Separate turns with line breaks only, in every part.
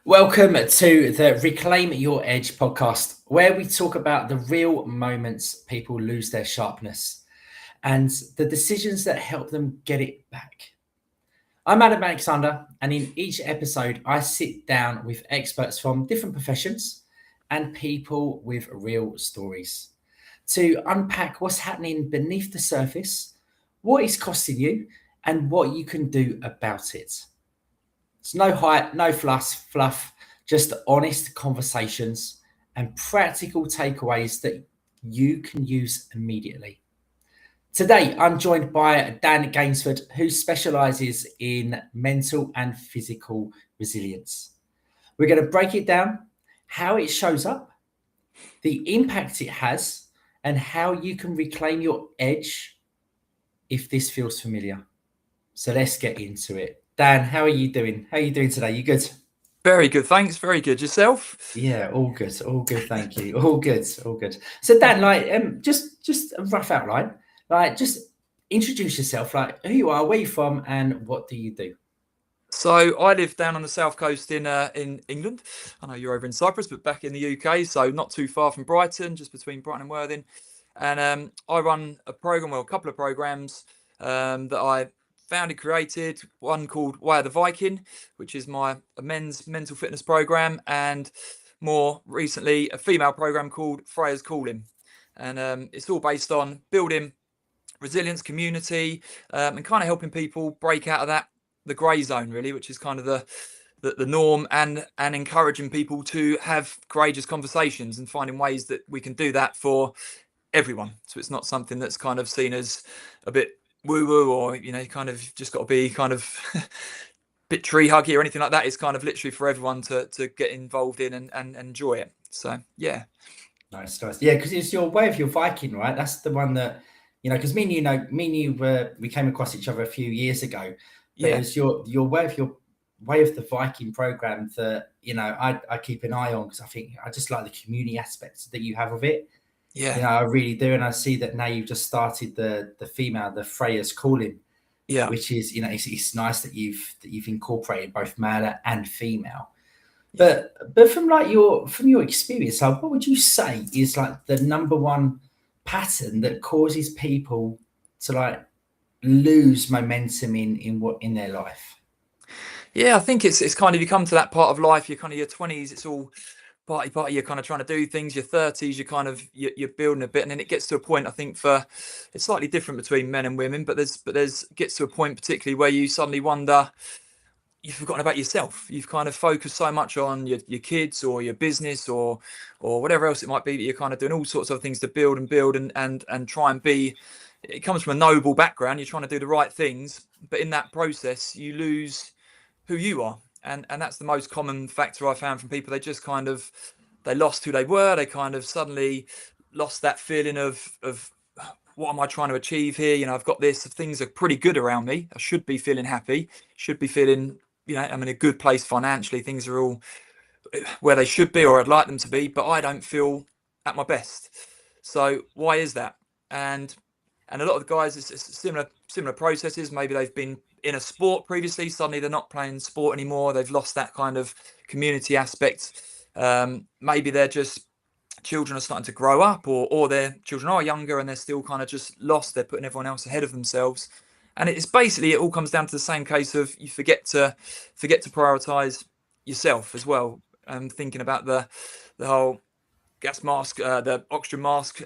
Welcome to the Reclaim Your Edge podcast, where we talk about the real moments people lose their sharpness and the decisions that help them get it back. I'm Adam Alexander, and in each episode, I sit down with experts from different professions and people with real stories to unpack what's happening beneath the surface, what is costing you, and what you can do about it. It's no hype, no fluff, just honest conversations and practical takeaways that you can use immediately. Today, I'm joined by Dan Gainsford, who specializes in mental and physical resilience. We're going to break it down, how it shows up, the impact it has, and how you can reclaim your edge if this feels familiar. So let's get into it. Dan, how are you doing? How are you doing today? You good?
Very good, thanks. Very good. Yourself?
Yeah, all good, thank you. All good, all good. So Dan, just a rough outline. Just introduce yourself, who you are, where you from, and what do you do?
So I live down on the south coast in England. I know you're over in Cyprus, but back in the UK, so not too far from Brighton, just between Brighton and Worthing. And I run a couple of programs that I founded, created. One called Way of the Viking, which is a men's mental fitness program, and more recently a female program called Freya's Calling. And it's all based on building resilience, community, and kind of helping people break out of the grey zone, really, which is kind of the norm, and encouraging people to have courageous conversations and finding ways that we can do that for everyone. So it's not something that's kind of seen as a bit woo-woo, or kind of just got to be kind of bit tree huggy or anything like that. It's kind of literally for everyone to get involved in and enjoy it. So yeah.
Nice. Yeah, because it's your Way of your Viking, right? That's the one that, because me and you we came across each other a few years ago. But
Yeah.
it's your Way of the Viking program that, I keep an eye on, because I think I just like the community aspects that you have of it.
Yeah.
I really do. And I see that now you've just started the Freya's Calling.
Yeah.
Which is, it's nice that you've incorporated both male and female. But from your experience, what would you say is the number one pattern that causes people to lose momentum in their life?
Yeah, I think it's kind of, you come to that part of life, you're kind of your 20s, it's all party, you're kind of trying to do things. Your 30s, you're building a bit, and then it gets to a point, I think, it's slightly different between men and women, but there's gets to a point particularly where you suddenly wonder, you've forgotten about yourself. You've kind of focused so much on your kids or your business or whatever else it might be, that you're kind of doing all sorts of things to build and try and be. It comes from a noble background. You're trying to do the right things, but in that process, you lose who you are. And that's the most common factor I found from people. They just they lost who they were. They kind of suddenly lost that feeling of what am I trying to achieve here? I've got this. Things are pretty good around me. I should be feeling happy. Should be feeling, I'm in a good place financially. Things are all where they should be, or I'd like them to be, but I don't feel at my best. So why is that? And a lot of the guys, it's similar processes. Maybe they've been in a sport previously. Suddenly they're not playing sport anymore. They've lost that kind of community aspect. Maybe they're just children are starting to grow up, or their children are younger and they're still kind of just lost. They're putting everyone else ahead of themselves. And it's basically, it all comes down to the same case of you forget to prioritize yourself as well. Thinking about the whole gas mask, the oxygen mask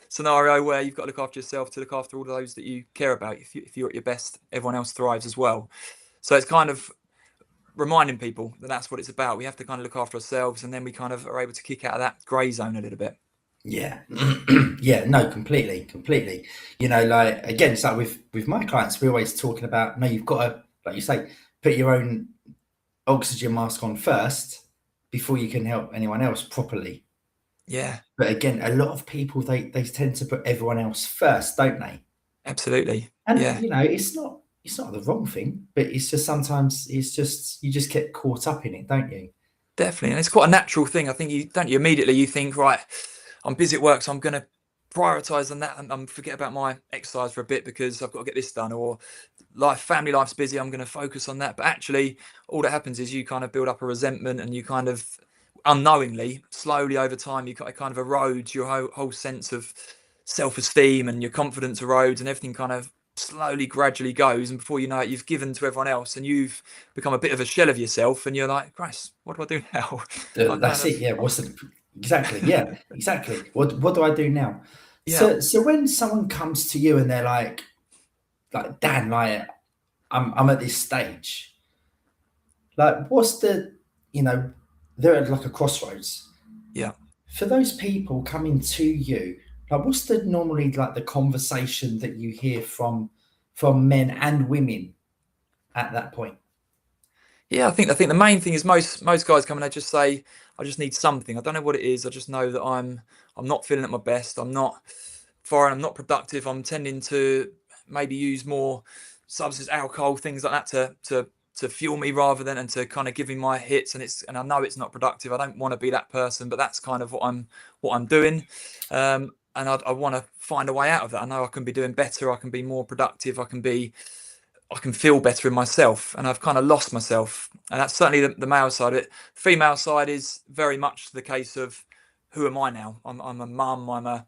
scenario, where you've got to look after yourself to look after all those that you care about. If you're at your best, everyone else thrives as well. So it's kind of reminding people that that's what it's about. We have to kind of look after ourselves, and then we kind of are able to kick out of that grey zone a little bit.
Yeah. Yeah, no, completely. Again, it's like with my clients, we're always talking about, no, you've got to, like you say, put your own oxygen mask on first before you can help anyone else properly.
Yeah.
But again, a lot of people, they tend to put everyone else first, don't they?
Absolutely.
And
yeah.
It's not the wrong thing, but it's just sometimes you just get caught up in it, don't you?
Definitely. And it's quite a natural thing. I think you immediately think, right, I'm busy at work, so I'm going to prioritize on that and forget about my exercise for a bit because I've got to get this done, or family life's busy, I'm going to focus on that. But actually, all that happens is you kind of build up a resentment, and you kind of unknowingly, slowly over time, you kind of erodes your whole sense of self-esteem, and your confidence erodes, and everything kind of slowly, gradually goes. And before you know it, you've given to everyone else, and you've become a bit of a shell of yourself. And you're like, Christ, what do I do now? I kind
That's
of,
it. Yeah. Exactly? Yeah. Exactly. What do I do now?
yeah.
So when someone comes to you and they're like Dan, like I'm at this stage. Like, what's they're at like a crossroads.
Yeah.
For those people coming to you, like what's the normally like the conversation that you hear from men and women at that point?
Yeah, I think the main thing is most guys come and they just say, I just need something. I don't know what it is. I just know that I'm not feeling at my best. I'm not foreign. I'm not productive. I'm tending to maybe use more substances, alcohol, things like that to fuel me rather than, and to kind of give me my hits. And I know it's not productive. I don't want to be that person, but that's kind of what I'm doing. And I want to find a way out of that. I know I can be doing better. I can be more productive. I can feel better in myself, and I've kind of lost myself. And that's certainly the male side of it. Female side is very much the case of, who am I now? I'm a mum. I'm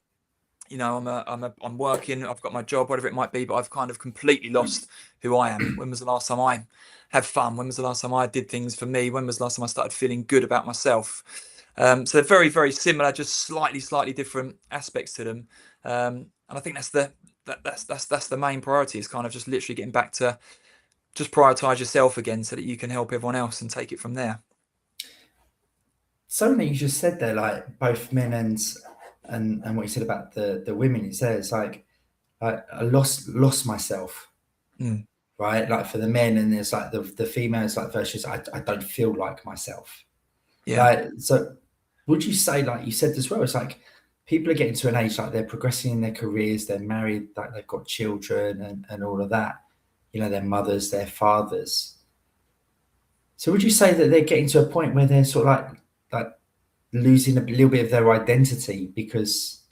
working. I've got my job, whatever it might be, but I've kind of completely lost who I am. When was the last time I had fun? When was the last time I did things for me? When was the last time I started feeling good about myself? So they're very, very similar, just slightly different aspects to them. And I think that's the main priority, is kind of just literally getting back to just prioritize yourself again, so that you can help everyone else and take it from there.
Something you just said there, like both men and what you said about the women, it says like I lost myself. Right, like for the men, and there's like the females, like versus I don't feel like myself.
Yeah.
Like, so would you say, like you said as well, it's like people are getting to an age like they're progressing in their careers, they're married, like they've got children and all of that, their mothers, their fathers. So would you say that they're getting to a point where they're sort of like losing a little bit of their identity, because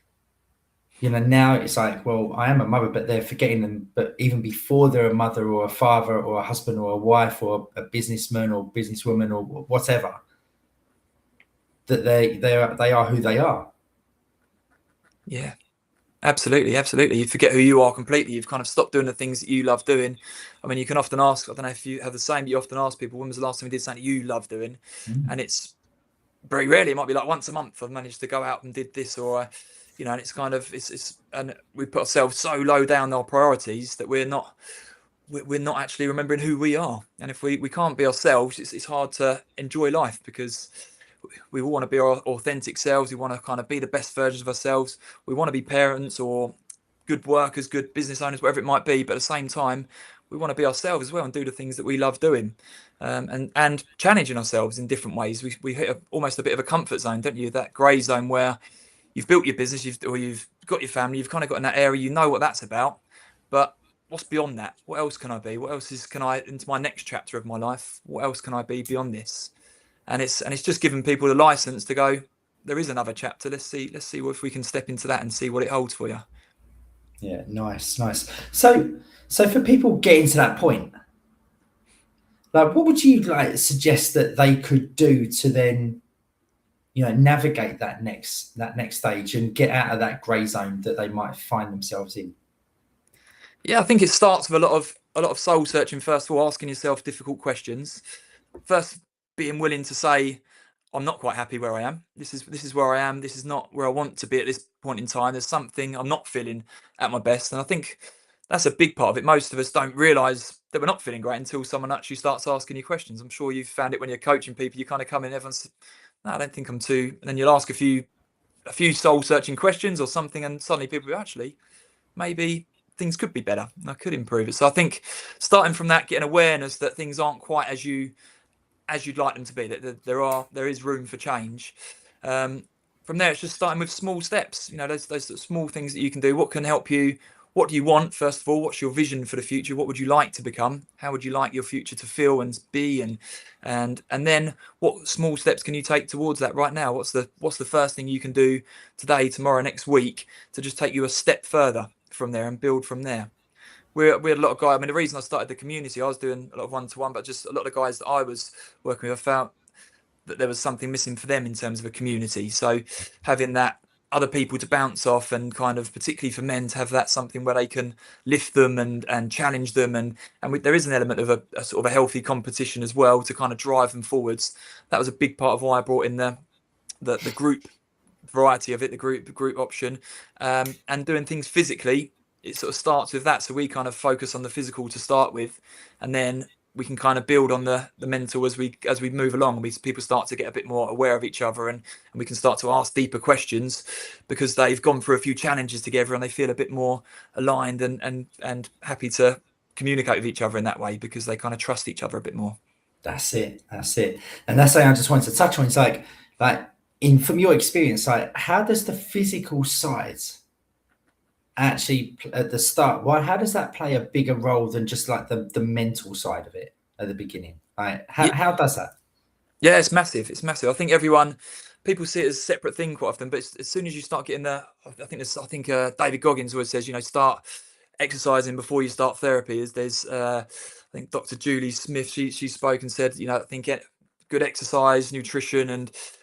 now it's like, well, I am a mother, but they're forgetting them. But even before they're a mother or a father or a husband or a wife or a businessman or businesswoman or whatever, that they are who they are.
Yeah, absolutely. You forget who you are completely. You've kind of stopped doing the things that you love doing. I mean, you can often ask, I don't know if you have the same, but you often ask people, when was the last time you did something you love doing? And it's very rarely. It might be like once a month I've managed to go out and did this, or and it's kind of and we put ourselves so low down our priorities that we're not actually remembering who we are. And if we can't be ourselves, it's hard to enjoy life, because we all want to be our authentic selves. We want to kind of be the best versions of ourselves. We want to be parents or good workers, good business owners, whatever it might be. But at the same time, we want to be ourselves as well and do the things that we love doing, and challenging ourselves in different ways. We hit almost a bit of a comfort zone, don't you? That grey zone where you've built your business, you've got your family, you've kind of got in that area, what that's about. But what's beyond that? What else can I be? What else can I, into my next chapter of my life? What else can I be beyond this? And it's just giving people the license to go, there is another chapter. Let's see if we can step into that and see what it holds for you.
Yeah, nice. So for people getting to that point, like, what would you like suggest that they could do to then, navigate that next stage and get out of that grey zone that they might find themselves in?
Yeah, I think it starts with a lot of soul searching. First of all, asking yourself difficult questions. First, being willing to say, I'm not quite happy where I am. This is where I am. This is not where I want to be at this point in time. There's something I'm not feeling at my best. And I think that's a big part of it. Most of us don't realise that we're not feeling great until someone actually starts asking you questions. I'm sure you've found it when you're coaching people. You kind of come in, everyone's, no, I don't think I'm too. And then you'll ask a few soul searching questions or something, and suddenly people go, actually, maybe things could be better. I could improve it. So I think starting from that, getting awareness that things aren't quite as you'd like them to be, that there is room for change. From there, it's just starting with small steps. Those small things that you can do. What can help you? What do you want? First of all, what's your vision for the future? What would you like to become? How would you like your future to feel and be? And then what small steps can you take towards that right now? What's the first thing you can do today, tomorrow, next week to just take you a step further from there and build from there? we had a lot of guys. I mean, the reason I started the community, I was doing a lot of one-to-one, but just a lot of the guys that I was working with, I found that there was something missing for them in terms of a community. So having that other people to bounce off, and kind of particularly for men to have that something where they can lift them and challenge them, there is an element of a sort of a healthy competition as well to kind of drive them forwards. That was a big part of why I brought in the group variety of it, the group option, and doing things physically. It sort of starts with that, so we kind of focus on the physical to start with, and then we can kind of build on the mental as we move along, and people start to get a bit more aware of each other, and we can start to ask deeper questions because they've gone through a few challenges together and they feel a bit more aligned and happy to communicate with each other in that way because they kind of trust each other a bit more.
That's it. And that's something I just wanted to touch on. It's like from your experience, like how does the physical side actually at the start, how does that play a bigger role than just like the mental side of it at the beginning? Like how does that?
Yeah, it's massive. I think people see it as a separate thing quite often, but as soon as you start getting I think David Goggins always says, start exercising before you start therapy. There's I think Dr. Julie Smith, she spoke and said, I think good exercise, nutrition,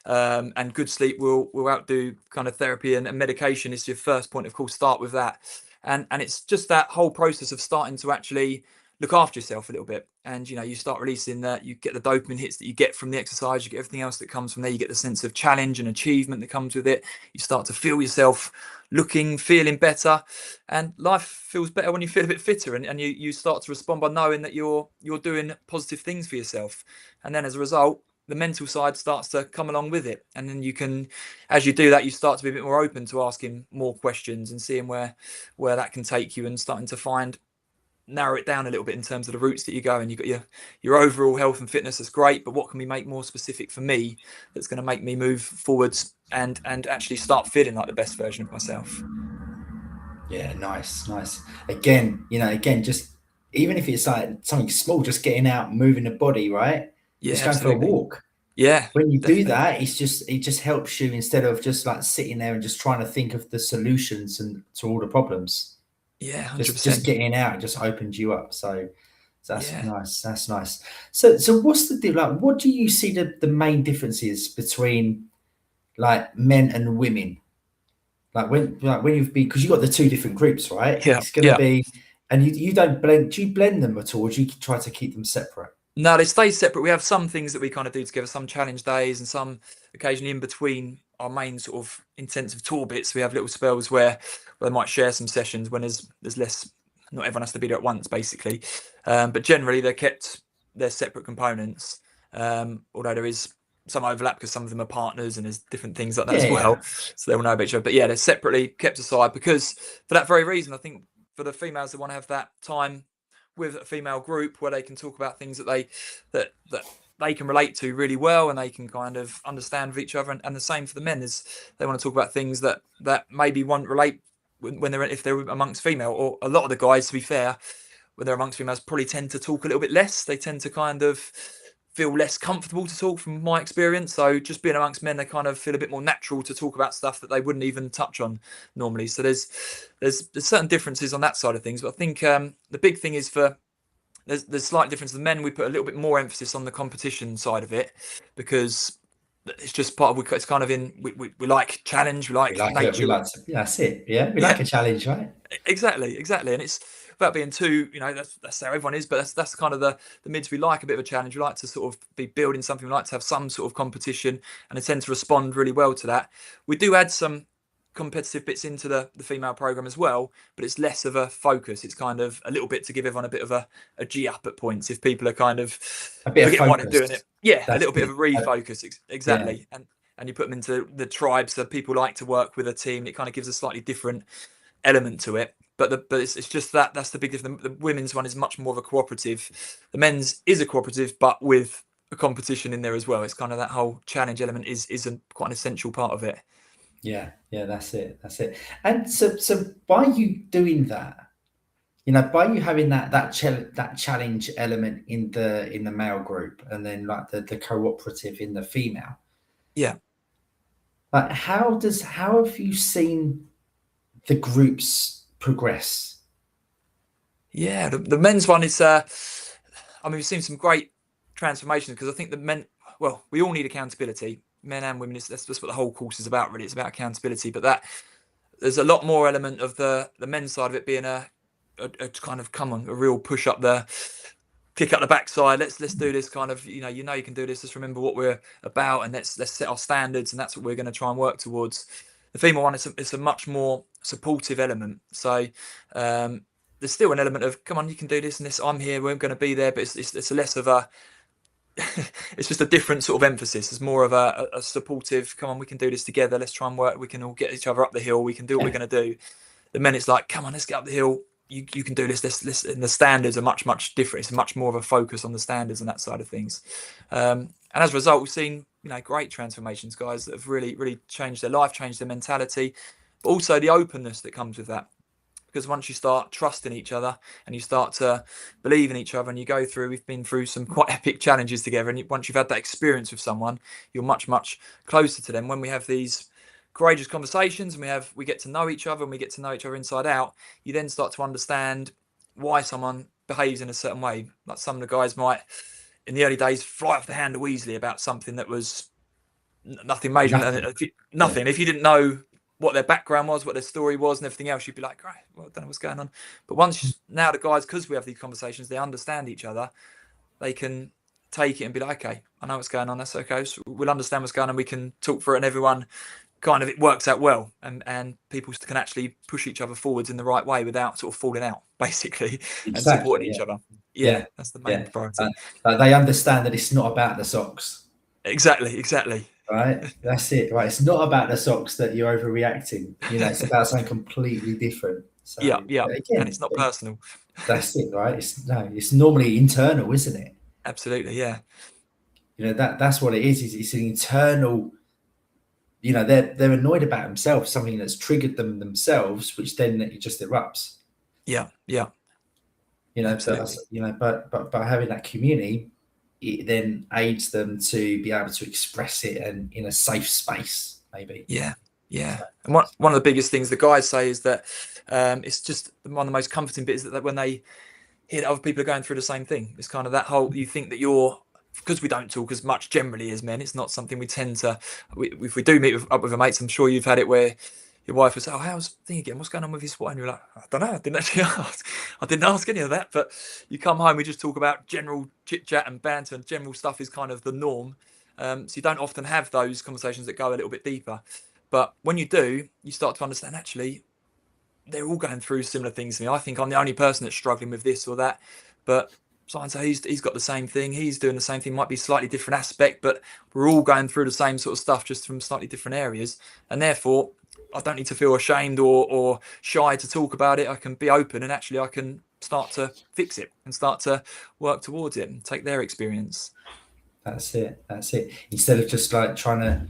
and good sleep will outdo kind of therapy and medication. Is your first point of call. Start with that, and it's just that whole process of starting to actually look after yourself a little bit, and you start releasing that. You get the dopamine hits that you get from the exercise, you get everything else that comes from there, you get the sense of challenge and achievement that comes with it. You start to feel yourself feeling better, and life feels better when you feel a bit fitter, and you start to respond by knowing that you're doing positive things for yourself, and then as a result the mental side starts to come along with it, and then you can, as you do that, you start to be a bit more open to asking more questions and seeing where that can take you, and starting to narrow it down a little bit in terms of the routes that you go. And you've got your overall health and fitness. That's great, but what can we make more specific for me that's going to make me move forwards and actually start feeling like the best version of myself?
Yeah, nice. Again, just even if it's like something small, just getting out, moving the body, right?
Yeah,
Just going
absolutely.
for a walk.
Yeah,
When you
definitely.
do that, it just helps you instead of just like sitting there and just trying to think of the solutions and to all the problems.
Yeah,
Just
100%.
getting out just opens you up. So that's
Yeah.
nice. That's nice. So what's the deal? Like, what do you see the main differences between like men and women? Like when you've been, because you've got the two different groups, right?
Yeah.
It's going to
Yeah.
be, and you don't blend. Do you blend them at all, or do you try to keep them separate?
No, they stay separate. We have some things that we kind of do together, some challenge days, and some occasionally in between our main sort of intensive tour bits. We have little spells where they might share some sessions when there's less. Not everyone has to be there at once, basically. But generally, they're separate components. Although there is some overlap because some of them are partners and there's different things like that as well.
Yeah.
So they will know about each other. But yeah, they're separately kept aside because for that very reason, I think for the females that want to have that time with a female group where they can talk about things that they can relate to really well, and they can kind of understand with each other, and the same for the men, is they want to talk about things that maybe won't relate when if they're amongst female. Or a lot of the guys, to be fair, when they're amongst females, probably tend to talk a little bit less. They tend to kind of feel less comfortable to talk, from my experience. So just being amongst men, they kind of feel a bit more natural to talk about stuff that they wouldn't even touch on normally. So there's certain differences on that side of things, but I think the big thing is there's slight difference. The men, we put a little bit more emphasis on the competition side of it because it's just part of, it's kind of we like challenge, we like nature.
That's it. Yeah, we
Yeah,
like a challenge, right?
exactly, and it's without being too, that's how everyone is, but that's kind of the mids. We like a bit of a challenge. We like to sort of be building something. We like to have some sort of competition, and they tend to respond really well to that. We do add some competitive bits into the female program as well, but it's less of a focus. It's kind of a little bit to give everyone a bit of a G up at points if people are kind of
A bit of
forget why they're
focus.
doing it. Yeah, a
That's
little bit of
it.
a refocus.
Yeah.
Exactly. And you put them into the tribe, so people like to work with a team. It kind of gives a slightly different element to it. But it's just that's the big difference. The women's one is much more of a cooperative. The men's is a cooperative, but with a competition in there as well. It's kind of that whole challenge element is quite an essential part of it.
Yeah, that's it. And so by you doing that, by you having that challenge element in the male group, and then like the cooperative in the female,
Yeah.
like how have you seen the groups progress?
Yeah, the men's one is. I mean, we've seen some great transformations because I think the men. Well, we all need accountability, men and women. That's what the whole course is about. Really, it's about accountability. But that there's a lot more element of the men's side of it being a kind of a real push up the kick up the backside. Let's do this kind of you can do this. Just remember what we're about, and let's set our standards, and that's what we're going to try and work towards. The female one is a much more supportive element. So there's still an element of come on, you can do this and this. I'm here. We're going to be there, but it's a less of a it's just a different sort of emphasis. It's more of a supportive. Come on, we can do this together. Let's try and work. We can all get each other up the hill. We can do what we're going to do. The men, it's like, come on, let's get up the hill. You can do this. Let's. And the standards are much different. It's much more of a focus on the standards and that side of things. And as a result, we've seen great transformations, guys that have really changed their life, changed their mentality, but also the openness that comes with that. Because once you start trusting each other and you start to believe in each other and we've been through some quite epic challenges together. And once you've had that experience with someone, you're much closer to them. When we have these courageous conversations and we get to know each other and we get to know each other inside out, you then start to understand why someone behaves in a certain way. Like some of the guys might, in the early days, fly off the handle easily about something that was nothing major. Nothing. If you didn't know what their background was, what their story was, and everything else, you'd be like, great, well, I don't know what's going on. But now the guys, because we have these conversations, they understand each other. They can take it and be like, okay, I know what's going on. That's okay. So we'll understand what's going on. We can talk through it, and everyone kind of it works out well, and people can actually push each other forwards in the right way without sort of falling out, basically, and supporting each other. Yeah, that's the main priority.
They understand that it's not about the socks.
Exactly.
Right, that's it. Right, it's not about the socks that you're overreacting. It's about something completely different. So,
yeah. Again, and it's not personal.
That's it, right? It's normally internal, isn't it?
Absolutely, yeah.
That's what it is. It's an internal. They're annoyed about themselves, something that's triggered them themselves, which then it just erupts.
Yeah.
Absolutely. But by having that community, it then aids them to be able to express it and in a safe space, maybe.
Yeah. And one of the biggest things the guys say is that it's just one of the most comforting bits that when they hear that other people are going through the same thing. It's kind of that whole, you think that because we don't talk as much generally as men, it's not something we tend to, if we do meet up with our mates, I'm sure you've had it where your wife will say, oh, how's the thing again? What's going on with his wife? And you're like, I don't know. I didn't actually ask. I didn't ask any of that. But you come home, we just talk about general chit chat and banter, and general stuff is kind of the norm. So you don't often have those conversations that go a little bit deeper. But when you do, you start to understand, actually, they're all going through similar things to me. I think I'm the only person that's struggling with this or that. But so he's got the same thing. He's doing the same thing. Might be slightly different aspect, but we're all going through the same sort of stuff, just from slightly different areas. And therefore, I don't need to feel ashamed or shy to talk about it. I can be open, and actually I can start to fix it and start to work towards it and take their experience.
That's it. Instead of just like trying to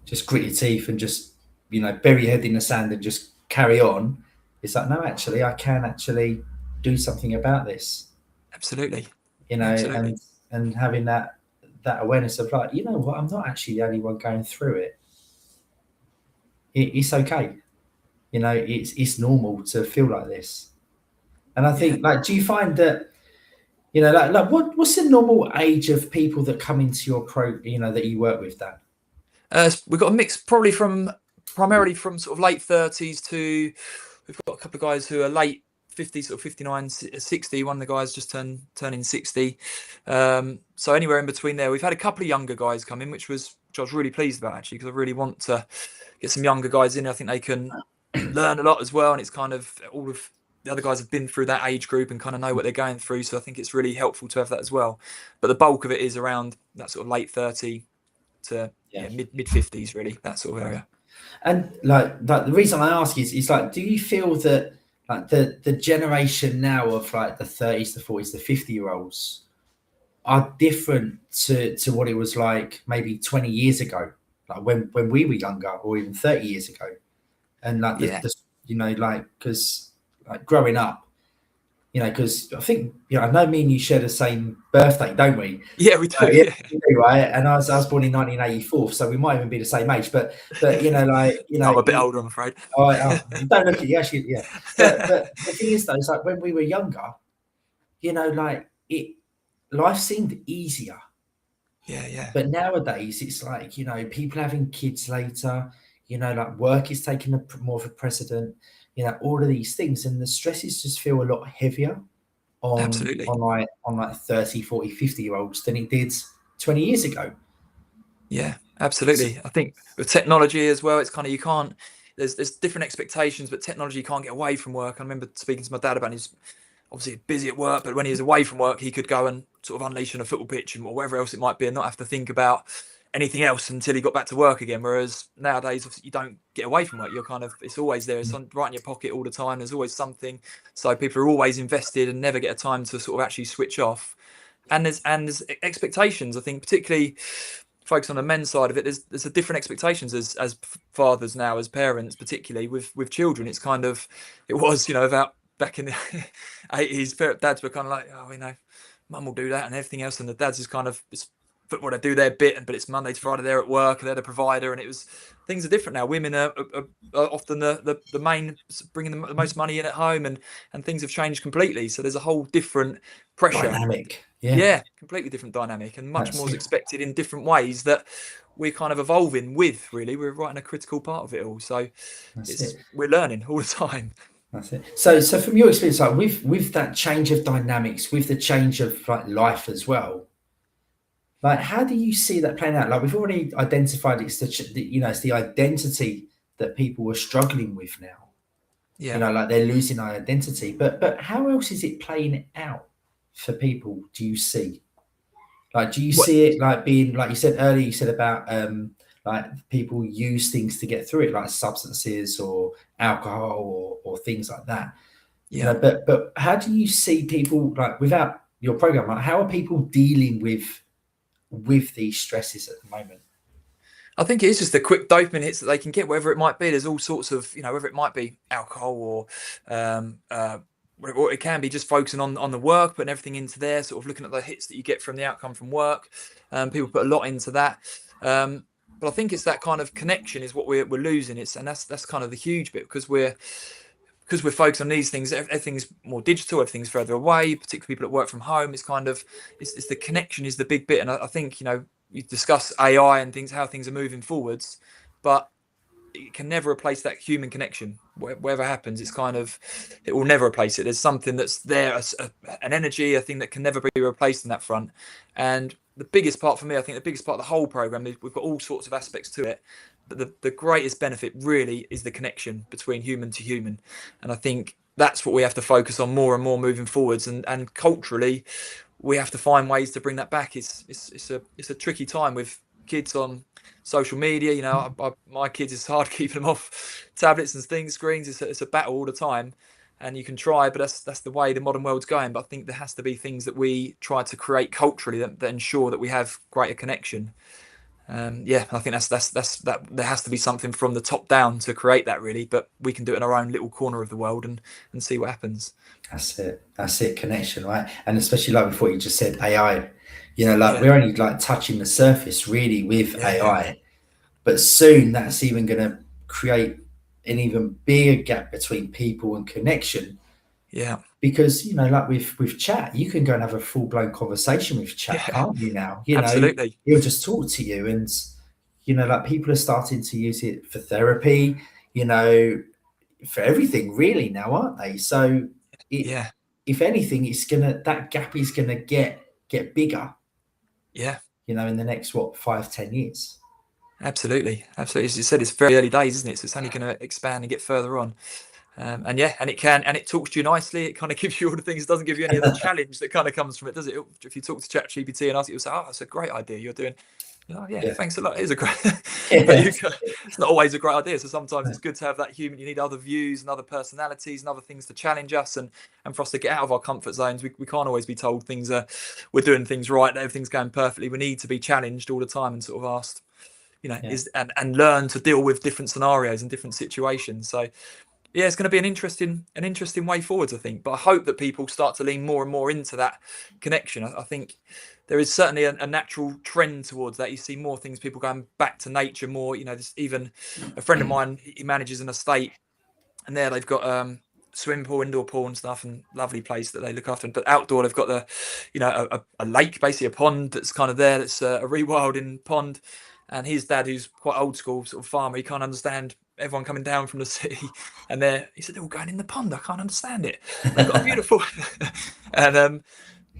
just grit your teeth and just, bury your head in the sand and just carry on. It's like, no, actually, I can actually do something about this.
Absolutely.
Absolutely. And having that awareness of like, you know what, I'm not actually the only one going through it. It's okay. It's normal to feel like this. And I think, like, do you find that, like what's the normal age of people that come into your that you work with, Dan?
We've got a mix primarily from sort of late 30s to, we've got a couple of guys who are late 50s, sort of 59, 60. One of the guys just turning 60. So anywhere in between there. We've had a couple of younger guys come in, which I was really pleased about, actually, because I really want to get some younger guys in. I think they can learn a lot as well. And it's kind of all of the other guys have been through that age group and kind of know what they're going through. So I think it's really helpful to have that as well. But the bulk of it is around that sort of late 30 to mid 50s, really, that sort of area.
And like the reason I ask is like, do you feel that like the generation now of like the 30s, the 40s, the 50-year-olds are different to what it was like maybe 20 years ago, like when we were younger, or even 30 years ago? And like because like growing up, because I think I know me and you share the same birthday, don't we?
Yeah, we do.
We do, right? And I was born in 1984, so we might even be the same age. But I'm
a bit older, I'm afraid.
Don't look at you, actually. Yeah. But the thing is, though, it's like when we were younger, like life seemed easier.
Yeah.
But nowadays, it's like, people having kids later, like work is taking more of a precedent, all of these things. And the stresses just feel a lot heavier on
Absolutely.
on 30, 40, 50 year olds than it did 20 years ago.
Yeah,
So,
absolutely. I think with technology as well, it's kind of, you can't, there's different expectations, but technology can't get away from work. I remember speaking to my dad about his, obviously busy at work, but when he was away from work, he could go and sort of unleash on a football pitch or wherever else it might be and not have to think about anything else until he got back to work again. Whereas nowadays, obviously, you don't get away from work. You're kind of, it's always there. It's right in your pocket all the time. There's always something. So people are always invested and never get a time to sort of actually switch off. And there's expectations, I think, particularly focus on the men's side of it. There's a different expectations as fathers now, as parents, particularly with children. It's kind of, it was, about back in the 80s, dads were kind of like, oh, mum will do that and everything else, and the dads is kind of, it's football, they do their bit, but it's Monday to Friday, they're at work, they're the provider, and it was, things are different now. Women are often the main, bringing the most money in at home, and things have changed completely. So there's a whole different pressure.
dynamic.
Yeah, completely different dynamic, and much
That's
more is
it.
expected in different ways that we're kind of evolving with. Really, we're right in a critical part of it all. So we're learning all the time.
That's it. So from your experience, like with that change of dynamics, with the change of like life as well, like how do you see that playing out? Like we've already identified it's it's the identity that people are struggling with now.
Yeah.
Like they're losing identity. But how else is it playing out for people? Do you see? Like, do you
What?
see it like being like you said earlier? You said about like people use things to get through it, like substances or alcohol or things like that.
Yeah.
But how do you see people like without your program? Like, how are people dealing with these stresses at the moment?
I think it's just the quick dopamine hits that they can get, wherever it might be. There's all sorts of, whether it might be alcohol or it can be just focusing on the work, putting everything into there, sort of looking at the hits that you get from the outcome from work. People put a lot into that. But I think it's that kind of connection is what we're losing. And that's kind of the huge bit, because we're focused on these things. Everything's more digital, everything's further away, particularly people that work from home. It's kind of, it's the connection is the big bit. And I think, you discuss AI and things, how things are moving forwards, but it can never replace that human connection. Whatever happens, it's kind of, it will never replace it. There's something that's there, an energy, a thing that can never be replaced in that front. And the biggest part for me, I think the biggest part of the whole program is we've got all sorts of aspects to it, but the greatest benefit really is the connection between human to human. And I think that's what we have to focus on more and more moving forwards. And culturally, we have to find ways to bring that back. It's a tricky time with kids on social media. My kids, it's hard keeping them off tablets and things, screens. It's a battle all the time, and you can try, but that's the way the modern world's going. But I think there has to be things that we try to create culturally that ensure that we have greater connection. I think that there has to be something from the top down to create that, really, but we can do it in our own little corner of the world and see what happens.
That's it, connection, right? And especially like with what you just said, AI, we're only like touching the surface really with AI, but soon that's even going to create an even bigger gap between people and connection. Because like with chat, you can go and have a full-blown conversation with chat, can't you now?
Absolutely.
He'll just talk to you, and like people are starting to use it for therapy, for everything really now, aren't they? So if anything, that gap is gonna get bigger. In the next 5-10 years.
Absolutely. As you said, it's very early days, isn't it? So it's only going to expand and get further on. And it talks to you nicely. It kind of gives you all the things. It doesn't give you any of the challenge that kind of comes from it, does it? If you talk to ChatGPT and ask it, you'll say, "Oh, that's a great idea you're doing." Thanks a lot. It is a great, but it's not always a great idea. So sometimes it's good to have that human. You need other views and other personalities and other things to challenge us and for us to get out of our comfort zones. We can't always be told we're doing things right, everything's going perfectly. We need to be challenged all the time and sort of asked, and learn to deal with different scenarios and different situations. So it's going to be an interesting way forwards, I think. But I hope that people start to lean more and more into that connection. I think there is certainly a natural trend towards that. You see more things, people going back to nature more. There's even a friend of mine, he manages an estate, and there they've got swimming pool, indoor pool and stuff, and lovely place that they look after. But outdoor, they've got the, a lake, basically a pond that's kind of there. That's a rewilding pond. And his dad, who's quite old school, sort of farmer, he can't understand everyone coming down from the city. And he said, they're all going in the pond. I can't understand it. And they've got a beautiful, but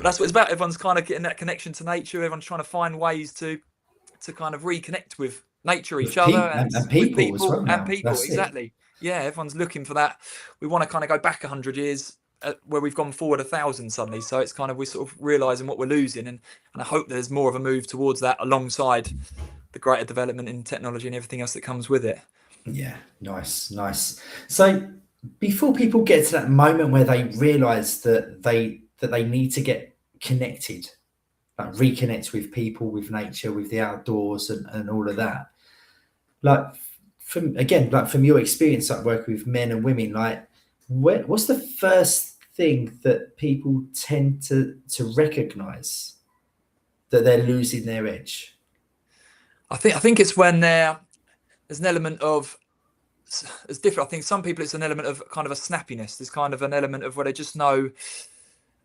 that's what it's about. Everyone's kind of getting that connection to nature. Everyone's trying to find ways to kind of reconnect with nature, each other, and
and
with
people as well
people
now. That's
exactly.
it.
Yeah, everyone's looking for that. We want to kind of go back 100 years, where we've gone forward 1,000 suddenly. So it's kind of, we're sort of realizing what we're losing, and I hope there's more of a move towards that, alongside the greater development in technology and everything else that comes with it.
Yeah, nice. So before people get to that moment where they realize that they need to get connected, like reconnect with people, with nature, with the outdoors, and all of that, like from your experience, like working with men and women, like what's the first thing that people tend to recognize that they're losing their edge?
I think it's when there's an element of, it's different. I think some people, it's an element of kind of a snappiness. There's kind of an element of where they just know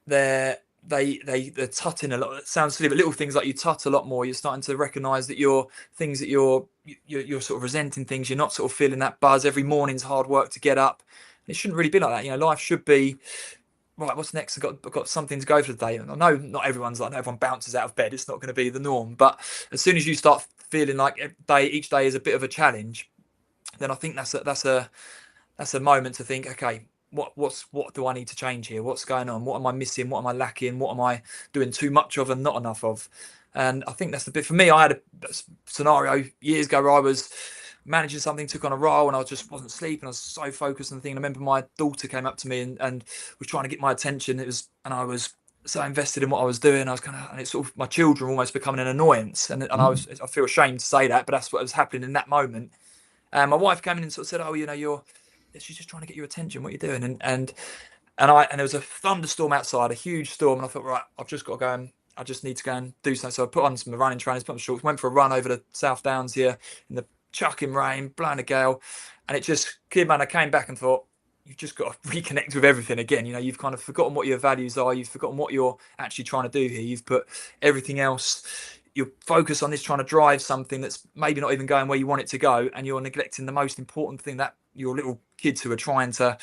they're tutting a lot. It sounds silly, but little things like you tut a lot more. You're starting to recognise that you're sort of resenting things. You're not sort of feeling that buzz. Every morning's hard work to get up. And it shouldn't really be like that. Life should be, right, what's next? I've got something to go for the day. And I know not everyone's like that. Everyone bounces out of bed. It's not going to be the norm. But as soon as you start feeling like each day is a bit of a challenge, then I think that's a moment to think, okay, what do I need to change here? What's going on? What am I missing? What am I lacking? What am I doing too much of and not enough of? And I think that's the bit for me. I had a scenario years ago where I was managing something, took on a role, and I just wasn't sleeping. I was so focused on the thing. And I remember my daughter came up to me and was trying to get my attention. I was so invested in what I was doing. I was and it's sort of, my children were almost becoming an annoyance. And I feel ashamed to say that, but that's what was happening in that moment. And my wife came in and sort of said, "Oh, she's just trying to get your attention. What are you doing?" And there was a thunderstorm outside, a huge storm, and I thought, right, I've just got to go, and I just need to go and do something. So I put on some running trainers, put on shorts, went for a run over the South Downs here in the chucking rain, blowing a gale, and it just came. And I came back and thought, you've just got to reconnect with everything again. You've kind of forgotten what your values are. You've forgotten what you're actually trying to do here. You've put everything else. You're focused on this, trying to drive something that's maybe not even going where you want it to go, and you're neglecting the most important thing, that your little kids who are trying to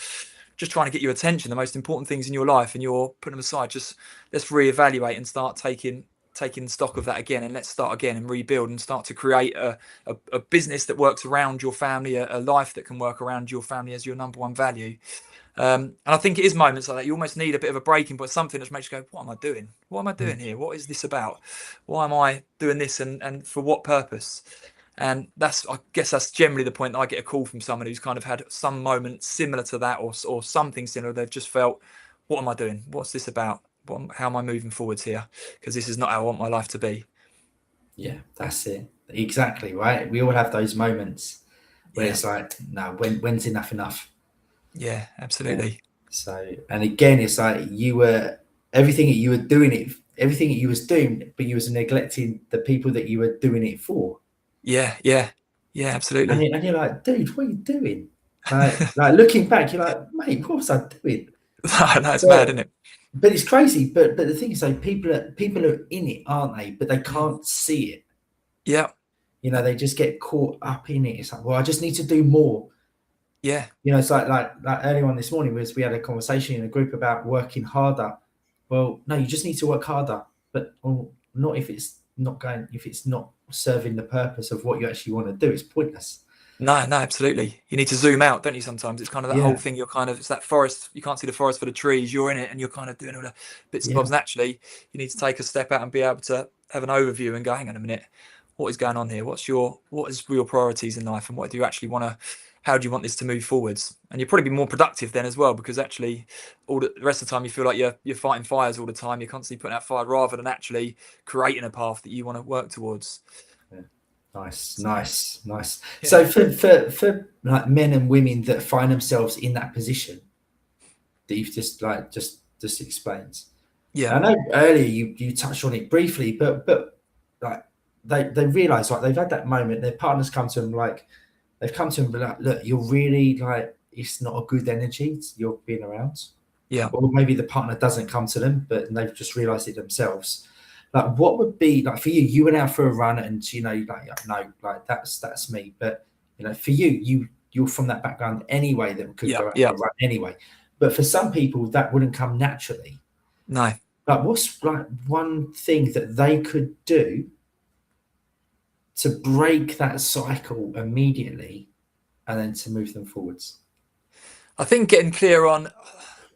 get your attention, the most important things in your life, and you're putting them aside. Just let's reevaluate and start taking stock of that again, and let's start again and rebuild and start to create a business that works around your family, a life that can work around your family as your number one value. And I think it is moments like that. You almost need a bit of a breaking point, something that makes you go, what am I doing? What am I doing here? What is this about? Why am I doing this, and for what purpose? And I guess that's generally the point that I get a call from someone who's kind of had some moment similar to that, or something similar. They've just felt, what am I doing? What's this about? How am I moving forwards here? Because this is not how I want my life to be.
Yeah, that's it. Exactly, right? We all have those moments where it's like, no, when's enough?
Yeah, absolutely.
Yeah. So, and again, it's like everything that you were doing, but you was neglecting the people that you were doing it for.
Yeah, absolutely.
And you're like, dude, what are you doing? Like looking back, you're like, mate, what was I doing?
That's mad, isn't it?
But it's crazy. But the thing is, like, people are in it, aren't they? But they can't see it.
Yeah.
They just get caught up in it. It's like, well, I just need to do more.
Yeah.
It's like earlier on this morning we had a conversation in a group about working harder. Well, no, you just need to work harder, but not if it's not serving the purpose of what you actually want to do. It's pointless.
No, absolutely. You need to zoom out, don't you? Sometimes it's kind of that whole thing. It's that forest. You can't see the forest for the trees. You're in it, and you're kind of doing all the bits and bobs. And actually, you need to take a step out and be able to have an overview and go, hang on a minute, what is going on here? What is your priorities in life, and what do you actually want to? How do you want this to move forwards? And you'll probably be more productive then as well, because actually, all the rest of the time you feel like you're fighting fires all the time. You're constantly putting out fire rather than actually creating a path that you want to work towards.
Nice. Yeah. So for like men and women that find themselves in that position that you've just explained. Yeah. I know earlier you touched on it briefly, but like they realise, like, they've had that moment, their partners come to them, like they've come to them and be like, look, you're really, like, it's not a good energy you're being around.
Yeah.
Or maybe the partner doesn't come to them, but they've just realised it themselves. Like, what would be like for you? You went out for a run, and you're like, no, like that's me. But for you're from that background anyway that could go out for a run anyway. But for some people, that wouldn't come naturally.
No.
Like, what's like one thing that they could do to break that cycle immediately, and then to move them forwards?
I think getting clear on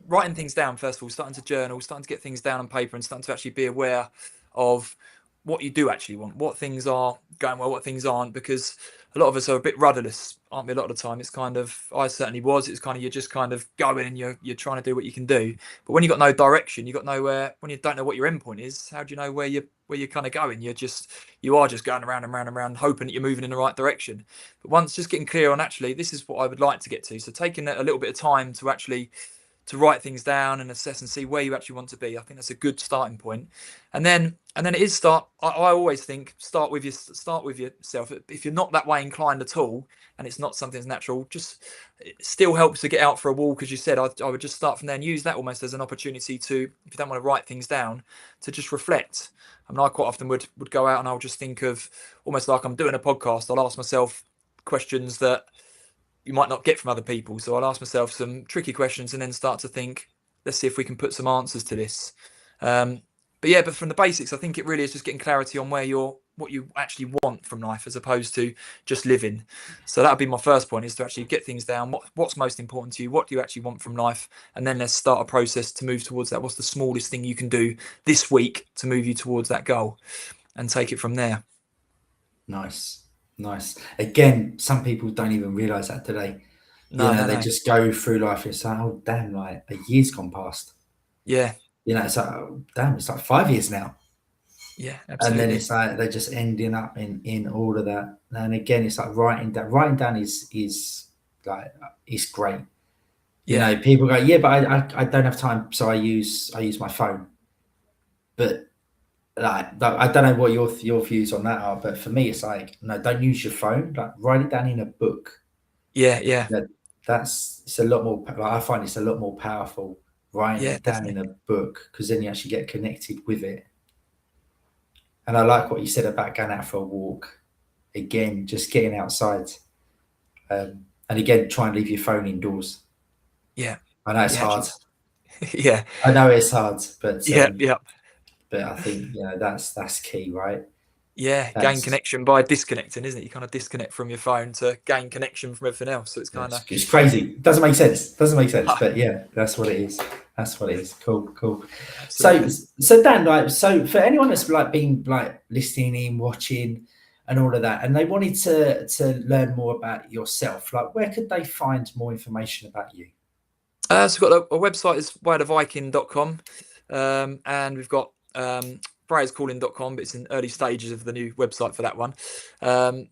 writing things down, first of all, starting to journal, starting to get things down on paper, and starting to actually be aware of what you do actually want, what things are going well, what things aren't, because a lot of us are a bit rudderless, aren't we? A lot of the time, it's kind of, I certainly was, it's kind of, you're just kind of going and you're trying to do what you can do. But when you've got no direction, you've got nowhere, when you don't know what your end point is, how do you know where you're kind of going? You are just going around and round and round, hoping that you're moving in the right direction. But once just getting clear on actually, this is what I would like to get to. So taking a little bit of time to actually to write things down and assess and see where you actually want to be. I think that's a good starting point. And then it is I always think start with yourself. If you're not that way inclined at all, and it's not something that's natural, just it still helps to get out for a walk. As you said, I would just start from there and use that almost as an opportunity to, if you don't want to write things down, to just reflect. I mean, I quite often would go out and I'll just think of, almost like I'm doing a podcast, I'll ask myself questions that you might not get from other people. So I'll ask myself some tricky questions and then start to think, let's see if we can put some answers to this. But from the basics, I think it really is just getting clarity on what you actually want from life, as opposed to just living. So that would be my first point, is to actually get things down. What's most important to you? What do you actually want from life? And then let's start a process to move towards that. What's the smallest thing you can do this week to move you towards that goal, and take it from there?
Nice. Again, some people don't even realise that today.
No.
They just go through life. It's like, oh damn, like a year's gone past.
Yeah.
It's like, oh, damn, it's like 5 years now.
Yeah, absolutely.
And then it's like they're just ending up in all of that. And again, it's like writing down is like, it's great. People go, yeah, but I don't have time, so I use my phone. But like, I don't know what your views on that are, but for me, it's like, no, don't use your phone. Like, write it down in a book.
Yeah.
It's a lot more. Like, I find it's a lot more powerful writing it down in a book, because then you actually get connected with it. And I like what you said about going out for a walk. Again, just getting outside, and again, try and leave your phone indoors.
Yeah,
I know it's hard.
Yeah,
I know it's hard, but
yeah.
But I think that's key, right?
Yeah, gain connection by disconnecting, isn't it? You kind of disconnect from your phone to gain connection from everything else. So it's kind of,
it's crazy. It doesn't make sense. But yeah, that's what it is. Cool.
Absolutely.
So Dan, like, so for anyone that's like been like listening in, watching, and all of that, and they wanted to learn more about yourself, like, where could they find more information about you?
So we've got a website, is wiretheviking.com, and we've got prayerscalling.com, but it's in early stages of the new website for that one.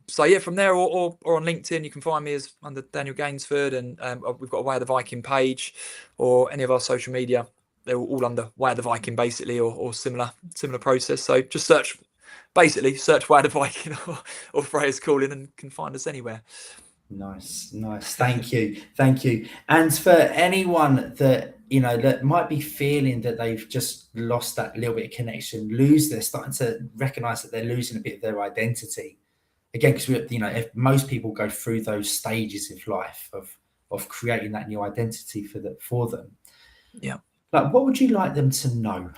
So yeah, from there or on LinkedIn, you can find me as under Daniel Gainsford, and we've got a Way of the Viking page, or any of our social media. They're all under Way of the Viking, basically, or similar process. So just search Way of the Viking or Prayers Calling, and can find us anywhere.
Nice. Thank you. And for anyone that that might be feeling that they've just lost that little bit of connection, they're starting to recognize that they're losing a bit of their identity. Again, because if most people go through those stages of life of creating that new identity for them. Yeah. Like, what would you like them to know?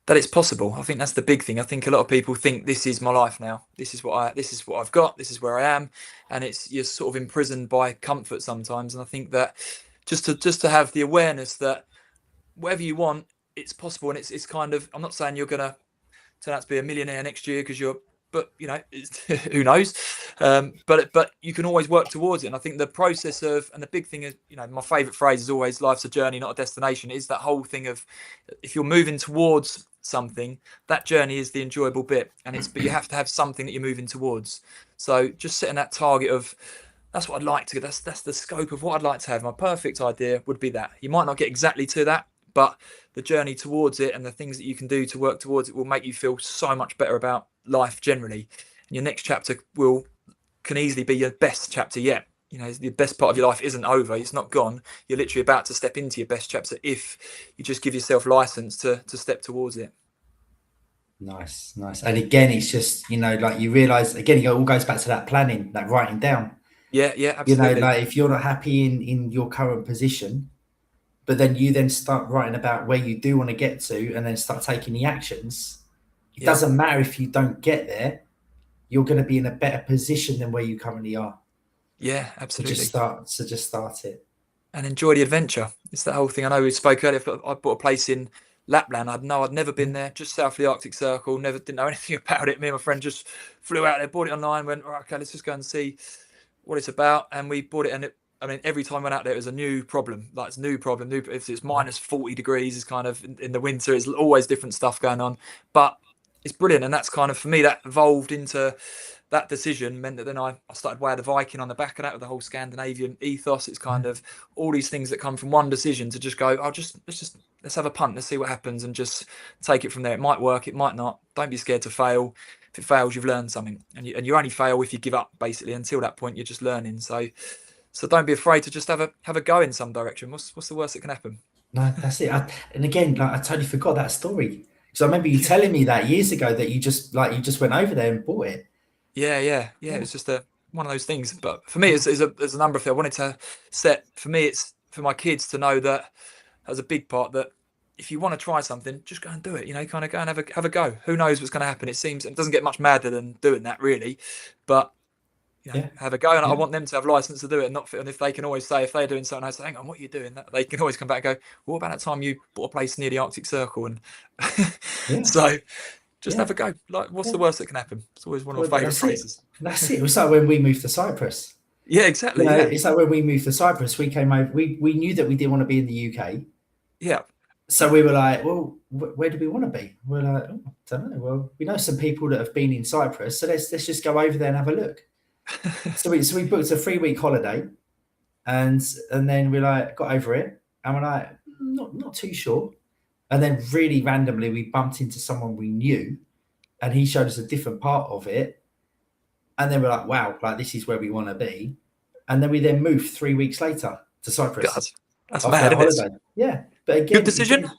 That it's possible. I think that's the big thing. I think a lot of people think, this is my life now. This is what I've got. This is where I am, and you're sort of imprisoned by comfort sometimes. And I think that just to have the awareness that whatever you want, it's possible. And it's kind of, I'm not saying you're gonna turn out to be a millionaire next year, but who knows? But you can always work towards it. And I think the process and the big thing is, my favorite phrase is always, life's a journey, not a destination. Is that whole thing of, if you're moving towards something, that journey is the enjoyable bit, but you have to have something that you're moving towards. So just setting that target of, that's what I'd like to get. That's the scope of what I'd like to have. My perfect idea would be that. You might not get exactly to that, but the journey towards it and the things that you can do to work towards it will make you feel so much better about life generally. And your next chapter can easily be your best chapter yet. You know, the best part of your life isn't over. It's not gone. You're literally about to step into your best chapter if you just give yourself license to step towards it.
Nice. And again, it's just, like you realize, again, it all goes back to that planning, that writing down.
Yeah, absolutely.
Like if you're not happy in your current position, but then you then start writing about where you do want to get to and then start taking the actions, it doesn't matter if you don't get there, you're going to be in a better position than where you currently are.
Yeah, absolutely.
So just start it.
And enjoy the adventure. It's that whole thing. I know we spoke earlier. I bought a place in Lapland. I'd never been there, just south of the Arctic Circle. Didn't know anything about it. Me and my friend just flew out there, bought it online, went, right, okay, let's just go and see what it's about. And we bought it. And every time we went out there, it was a new problem. Like it's a new problem. If it's minus 40 degrees, it's kind of in the winter, it's always different stuff going on. But it's brilliant. And that's kind of, for me, that evolved into that decision meant that then I started Way of the Viking on the back of that with the whole Scandinavian ethos. It's kind of all these things that come from one decision to just go, let's have a punt, let's see what happens and just take it from there. It might work, it might not. Don't be scared to fail. If it fails, you've learned something, and you only fail if you give up. Basically, until that point, you're just learning. So don't be afraid to just have a go in some direction. What's the worst that can happen?
No, that's it. And again, like I totally forgot that story because I remember you telling me that years ago that you just went over there and bought it.
Yeah. It's just one of those things. But for me, it's a number of things I wanted to set. For me, it's for my kids to know that as a big part that if you want to try something, just go and do it. Kind of go and have a go. Who knows what's going to happen? It seems it doesn't get much madder than doing that, really. But have a go, and I want them to have license to do it, and if they can always say if they're doing something, I say, hang on, what are you doing? They can always come back and go, well, what about that time you bought a place near the Arctic Circle? And so just have a go. Like, what's the worst that can happen? It's always one of my favourite phrases.
That's it. It was like when we moved to Cyprus.
Yeah, exactly.
It's like when we moved to Cyprus, we came over. We knew that we didn't want to be in the UK.
Yeah.
So we were like, well, where do we want to be? We're like, I don't know. Well, we know some people that have been in Cyprus, so let's just go over there and have a look. so we booked a 3-week holiday, and then we got over it, and we're like, not too sure. And then really randomly, we bumped into someone we knew, and he showed us a different part of it. And then we're like, wow, this is where we want to be. And then we moved 3 weeks later to Cyprus.
God, that's mad, isn't it?
Yeah. But again,
good decision.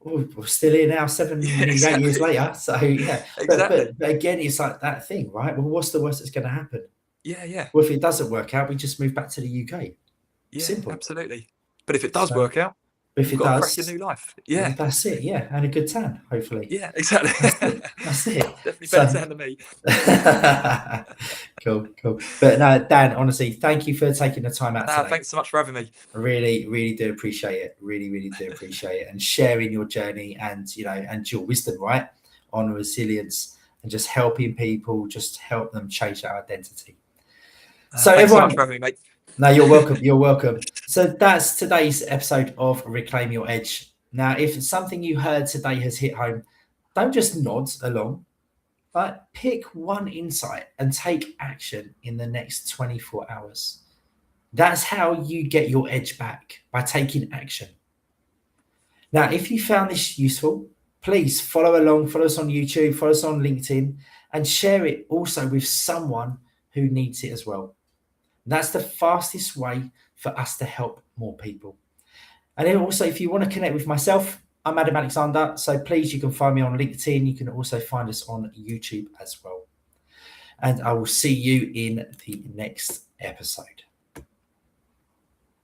We're still here now, 8 years later. So yeah,
exactly.
But again, it's like that thing, right? Well, what's the worst that's going to happen?
Yeah.
Well, if it doesn't work out, we just move back to the UK.
Yeah,
simple.
Absolutely. But if it does work out,
if it does,
crack your new life. Yeah,
that's it. Yeah, and a good tan, hopefully.
Yeah, exactly.
That's it.
Definitely better tan than me.
Cool. But no, Dan, honestly, thank you for taking the time out today.
Thanks so much for having me.
I really do appreciate it. Really do appreciate it, and sharing your journey and and your wisdom, right, on resilience and just helping people, just help them change their identity. So
thanks
everyone,
so much for having me, mate.
No, you're welcome. You're welcome. So that's today's episode of Reclaim Your Edge. Now, if something you heard today has hit home, don't just nod along, but pick one insight and take action in the next 24 hours. That's how you get your edge back, by taking action. Now, if you found this useful, please follow along, follow us on YouTube, follow us on LinkedIn, and share it also with someone who needs it as well. That's the fastest way for us to help more people. And then also, if you want to connect with myself, I'm Adam Alexander. So please, you can find me on LinkedIn. You can also find us on YouTube as well. And I will see you in the next episode.